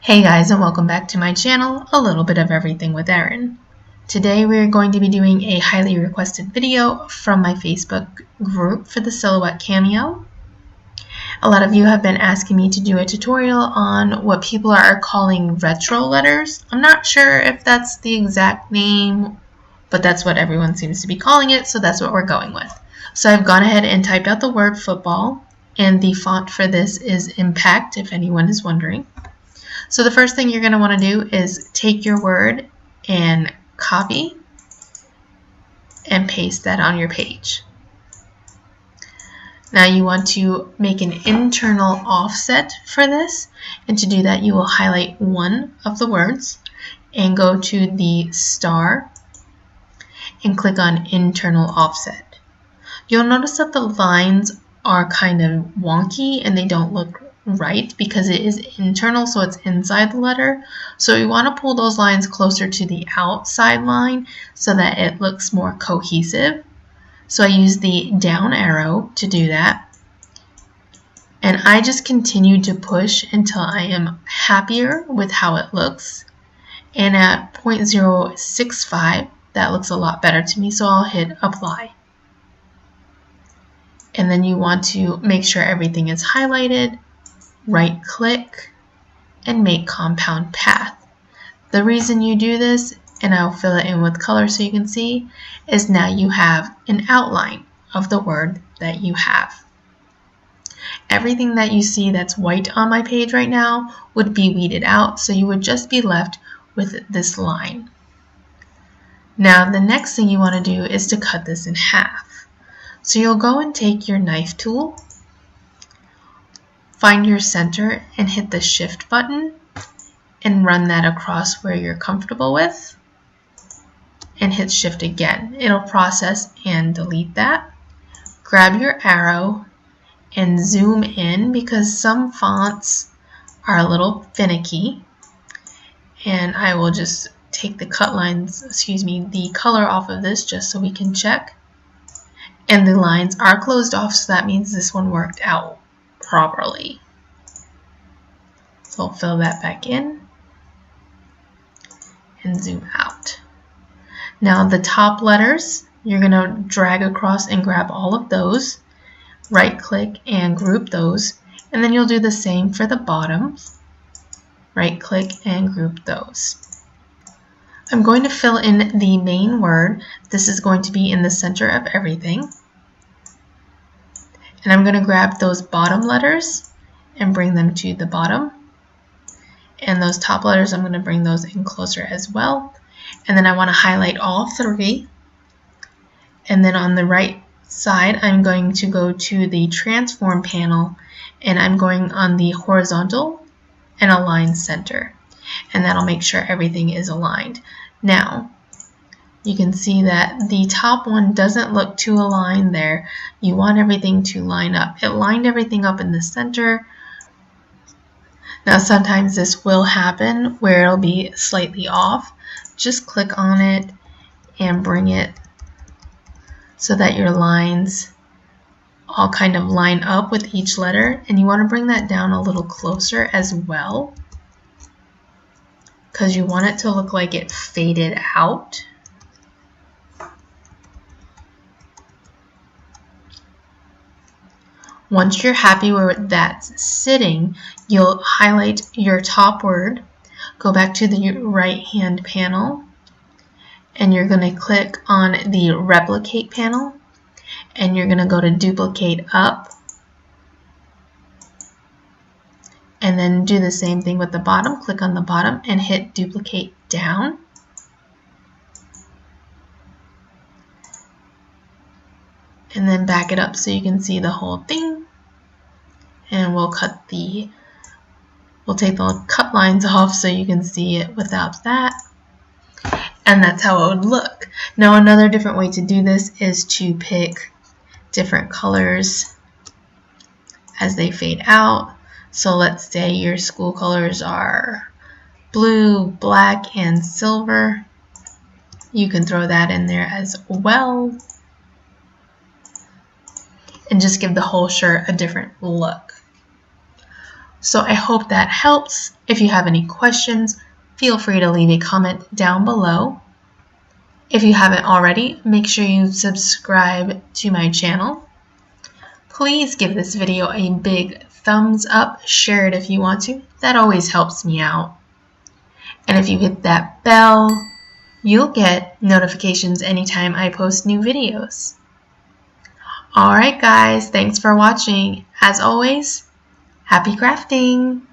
Hey guys, and welcome back to my channel, A Little Bit of Everything with Erin. Today we're going to be doing a highly requested video from my Facebook group for the silhouette Cameo. A lot of you have been asking me to do a tutorial on what people are calling retro letters. I'm not sure if that's the exact name, but that's what everyone seems to be calling it, so that's what we're going with. So I've gone ahead and typed out the word football, and the font for this is Impact, if anyone is wondering. So the first thing you're going to want to do is take your word and copy and paste that on your page. Now you want to make an internal offset for this, and to do that you will highlight one of the words and go to the star and click on internal offset. You'll notice that the lines are kind of wonky and they don't look right because it is internal, so it's inside the letter. So we want to pull those lines closer to the outside line so that it looks more cohesive. So I use the down arrow to do that, and I just continue to push until I am happier with how it looks. And at 0.065 that looks a lot better to me, so I'll hit apply. And then you want to make sure everything is highlighted. Right click and make compound path. The reason you do this, and I'll fill it in with color so you can see, is now you have an outline of the word that you have. Everything that you see that's white on my page right now would be weeded out, so you would just be left with this line. Now the next thing you want to do is to cut this in half. So you'll go and take your knife tool, find your center and hit the shift button and run that across where you're comfortable with, and hit shift again. It'll process and delete that. Grab your arrow and zoom in because some fonts are a little finicky, and I will just take the the color off of this just so we can check. And the lines are closed off, so that means this one worked out properly. So I'll fill that back in and zoom out. Now the top letters, you're going to drag across and grab all of those, right click and group those, and then you'll do the same for the bottoms, right click and group those. I'm going to fill in the main word. This is going to be in the center of everything. And I'm going to grab those bottom letters and bring them to the bottom. And those top letters, I'm going to bring those in closer as well. And then I want to highlight all three. And then on the right side, I'm going to go to the transform panel, and I'm going on the horizontal and align center. And that'll make sure everything is aligned. Now, you can see that the top one doesn't look too aligned there. You want everything to line up. It lined everything up in the center. Now sometimes this will happen where it'll be slightly off. Just click on it and bring it so that your lines all kind of line up with each letter. And you want to bring that down a little closer as well, because you want it to look like it faded out. Once you're happy where that's sitting, you'll highlight your top word, go back to the right hand panel, and you're going to click on the replicate panel, and you're going to go to duplicate up, and then do the same thing with the bottom. Click on the bottom and hit duplicate down. And then back it up so you can see the whole thing. And we'll take the cut lines off so you can see it without that. And that's how it would look. Now another different way to do this is to pick different colors as they fade out. So let's say your school colors are blue, black, and silver. You can throw that in there as well, and just give the whole shirt a different look. So I hope that helps. If you have any questions, feel free to leave a comment down below. If you haven't already, make sure you subscribe to my channel. Please give this video a big thumbs up, share it if you want to. That always helps me out. And if you hit that bell, you'll get notifications anytime I post new videos. Alright guys, thanks for watching. As always, happy crafting!